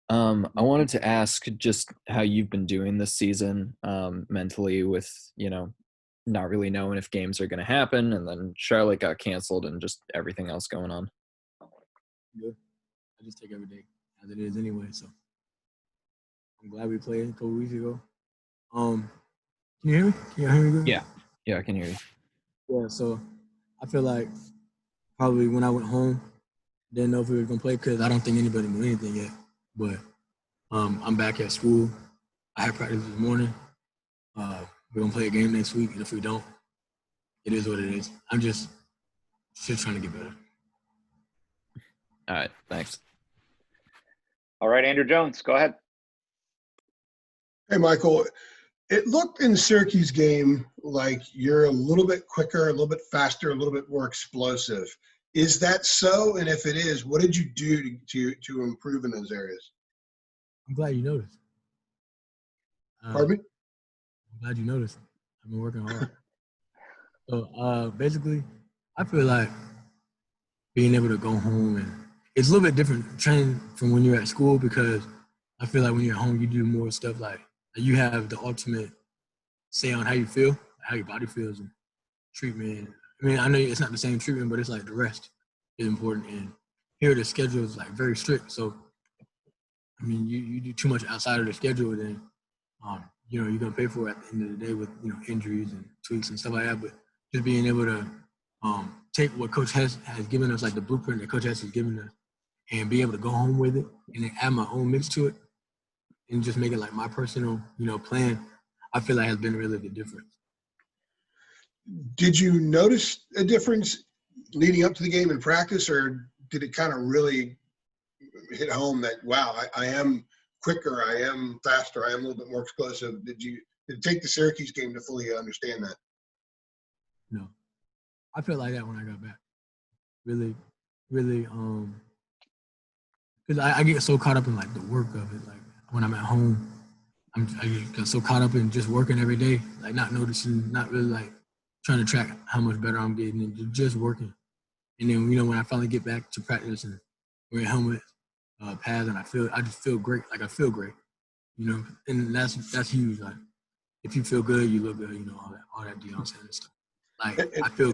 I wanted to ask just how you've been doing this season, mentally with, not really knowing if games are going to happen, and then Charlotte got canceled and just everything else going on. Good. I just take every day as it is anyway. So I'm glad we played a couple weeks ago. Can you hear me? Can you hear me good? Yeah. Yeah, I can hear you. Yeah. So I feel like probably when I went home, didn't know if we were gonna play because I don't think anybody knew anything yet. But I'm back at school. I had practice this morning. We're gonna play a game next week, and if we don't, it is what it is. I'm just trying to get better. All right, thanks. All right, Andrew Jones, go ahead. Hey, Michael. It looked in the Syracuse game like you're a little bit quicker, a little bit faster, a little bit more explosive. Is that so? And if it is, what did you do to improve in those areas? I'm glad you noticed. Pardon me? I'm glad you noticed. I've been working hard. So basically, I feel like being able to go home, and it's a little bit different training from when you're at school, because I feel like when you're at home, you do more stuff like you have the ultimate say on how you feel, how your body feels, and treatment. I mean, I know it's not the same treatment, but it's like the rest is important. And here the schedule is like very strict. So, I mean, you do too much outside of the schedule, then you're gonna pay for it at the end of the day with injuries and tweaks and stuff like that. But just being able to take what Coach has given us, like the blueprint that Coach has given us, and be able to go home with it and then add my own mix to it and just make it like my personal, plan, I feel like has been really the difference. Did you notice a difference leading up to the game in practice, or did it kind of really hit home that, wow, I am quicker, I am faster, I am a little bit more explosive? Did it take the Syracuse game to fully understand that? No. I felt like that when I got back. Really, really, because I get so caught up in like the work of it. Like when I'm at home, I get so caught up in just working every day, like not noticing, not really like trying to track how much better I'm getting, and just working. And then when I finally get back to practice and wear helmet, pads, and I just feel great. Like I feel great, and that's huge. Like if you feel good, you look good. All that Deion said and stuff. Like I feel.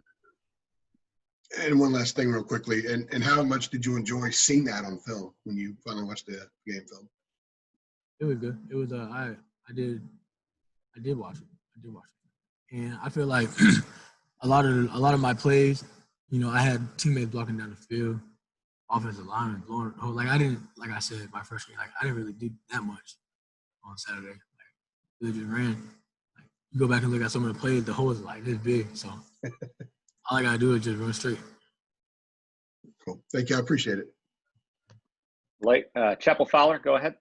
And one last thing real quickly, and how much did you enjoy seeing that on film when you finally watched the game film? It was good. It was I did watch it. And I feel like a lot of my plays, I had teammates blocking down the field, offensive linemen blowing. Like I said, my freshman year, like I didn't really do that much on Saturday. Like really just ran. Like you go back and look at some of the plays, the hole is like this big. So all I gotta do is just run straight. Cool. Thank you. I appreciate it. Chapel Fowler, go ahead.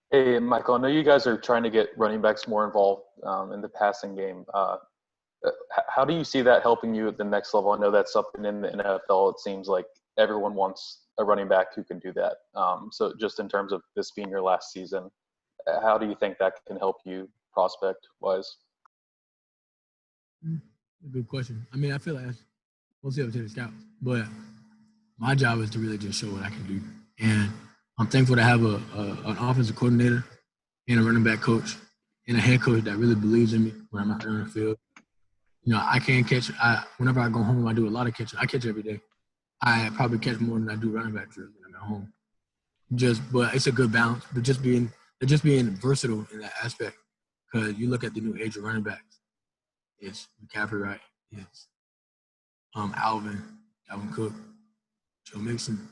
Hey, Michael, I know you guys are trying to get running backs more involved in the passing game. How do you see that helping you at the next level? I know that's something in the NFL. It seems like everyone wants a running back who can do that. So just in terms of this being your last season, how do you think that can help you prospect-wise? Good question. I mean, I feel like we'll see up to the scouts, but my job is to really just show what I can do. And I'm thankful to have an offensive coordinator and a running back coach and a head coach that really believes in me when I'm out there on the field. I can catch. Whenever I go home, I do a lot of catching. I catch every day. I probably catch more than I do running back drills when I'm at home. But it's a good balance. But just being versatile in that aspect, because you look at the new age of running backs. It's McCaffrey, right? It's Alvin Cook, Joe Mixon,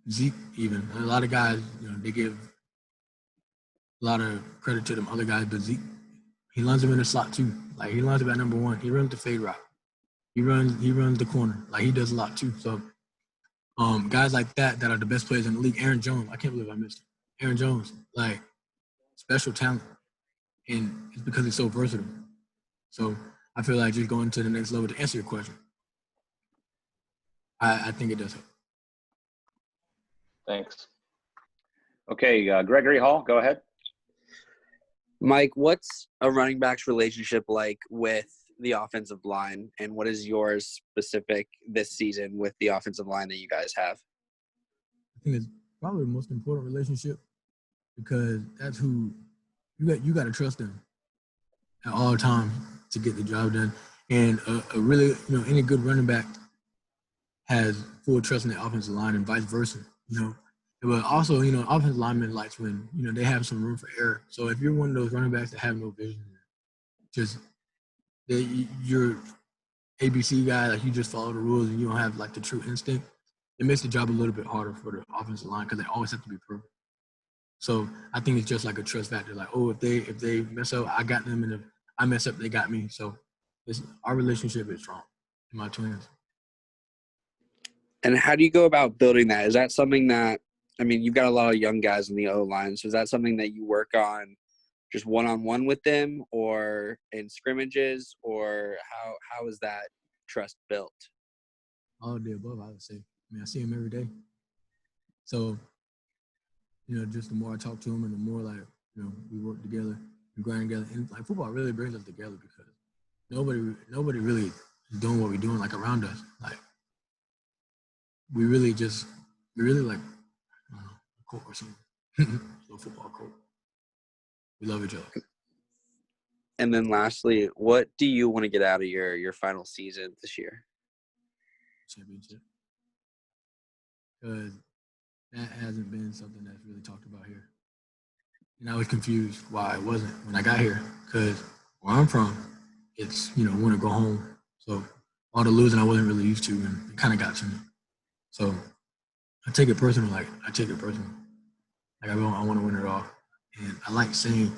Zeke. Even a lot of guys, they give a lot of credit to them other guys, but Zeke, he runs him in the slot too. Like he runs about number one. He runs the fade route. He runs the corner. Like he does a lot too. So guys like that are the best players in the league. Aaron Jones, I can't believe I missed him. Aaron Jones, like special talent. And it's because he's so versatile. So I feel like just going to the next level, to answer your question, I think it does help. Thanks. Okay, Gregory Hall, go ahead. Mike, what's a running back's relationship like with the offensive line, and what is yours specific this season with the offensive line that you guys have? think it's probably the most important relationship because that's who you got to trust them at all times to get the job done. And a really, any good running back has full trust in the offensive line and vice versa, But also, offensive linemen likes when, they have some room for error. So if you're one of those running backs that have no vision, just you're ABC guy, like you just follow the rules and you don't have like the true instinct, it makes the job a little bit harder for the offensive line because they always have to be perfect. So I think it's just like a trust factor. Like, oh, if they mess up, I got them, and if I mess up, they got me. So our relationship is strong. My twins. And how do you go about building that? Is that something that, I mean, you've got a lot of young guys in the O-line, so is that something that you work on just one-on-one with them or in scrimmages, or how is that trust built? All of the above, I would say. I mean, I see him every day. So, just the more I talk to him and the more like, we work together, we grind together. And like football really brings us together because nobody really is doing what we're doing like around us. Like we really like, I don't know, a court or something. A football court. We love each other. And then lastly, what do you want to get out of your final season this year? Championship. Because that hasn't been something that's really talked about here. And I was confused why it wasn't when I got here. Because where I'm from, it's, want to go home. So all the losing I wasn't really used to, and it kind of got to me. So I take it personal. Like, I want to win it all. And I like saying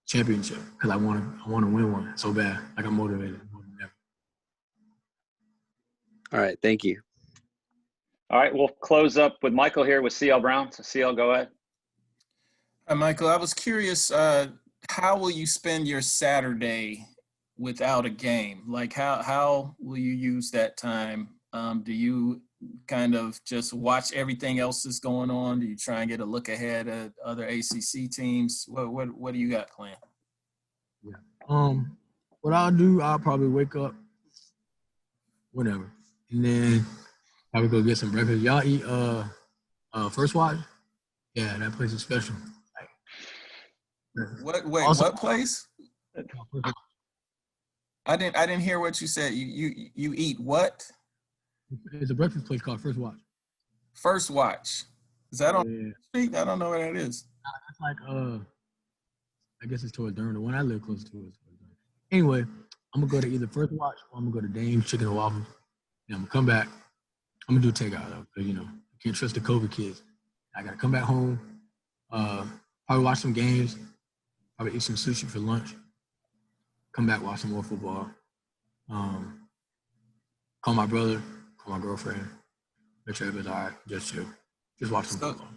championship because I want to win one so bad. Like, I'm motivated more than ever. All right. Thank you. All right, we'll close up with Michael here with CL Brown. So CL, go ahead. Hi, Michael. I was curious, how will you spend your Saturday without a game? Like, how will you use that time? Do you kind of just watch everything else that's going on? Do you try and get a look ahead at other ACC teams? What do you got planned? Yeah. What I'll do, I'll probably wake up, whatever, and then probably go get some breakfast. Y'all eat First Watch? Yeah, that place is special. What place? I didn't hear what you said. You eat what? It's a breakfast place called First Watch. First Watch. Is that on the street? I don't know where that is. It's like I guess it's towards Durham. The one I live close to is towards Durham. Anyway, I'm gonna go to either First Watch or I'm gonna go to Dame's Chicken and Waffles. And I'm gonna come back. I'm gonna do takeout though, because you can't trust the COVID kids. I gotta come back home, probably watch some games, probably eat some sushi for lunch, come back, watch some more football, call my brother, call my girlfriend, make sure everything's all right, just chill, just watch some football.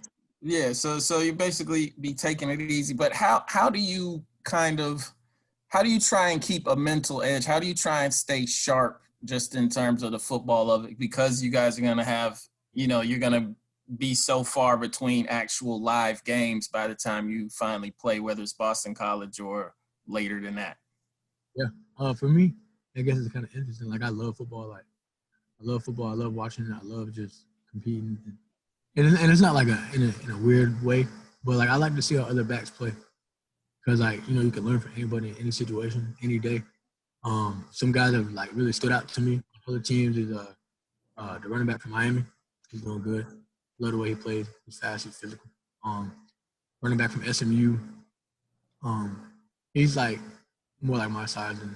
Yeah, so you basically be taking it easy, but how do you try and keep a mental edge? How do you try and stay sharp just in terms of the football of it? Because you guys are going to have, you're going to be so far between actual live games by the time you finally play, whether it's Boston College or later than that. Yeah, for me, I guess it's kind of interesting. Like, I love football. Like, I love football. I love watching it. I love just competing. And it's not like in a weird way, but like I like to see how other backs play, because like you can learn from anybody in any situation, any day. Some guys have like really stood out to me. Other teams is the running back from Miami. He's doing good. Love the way he plays. He's fast. He's physical. Running back from SMU. He's like more like my size and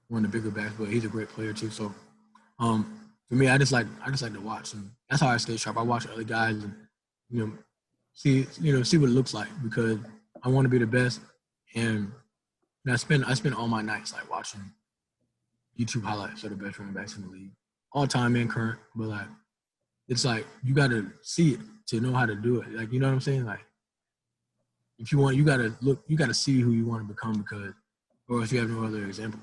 one of the bigger backs, but he's a great player too. So, for me, I just like to watch, and that's how I stay sharp. I watch other guys and see what it looks like, because I want to be the best. And I spend all my nights like watching YouTube highlights of the best running backs in the league, all time and current. But like, it's like you got to see it to know how to do it. Like, you know what I'm saying? Like, if you want, you got to see who you want to become, or else you have no other example.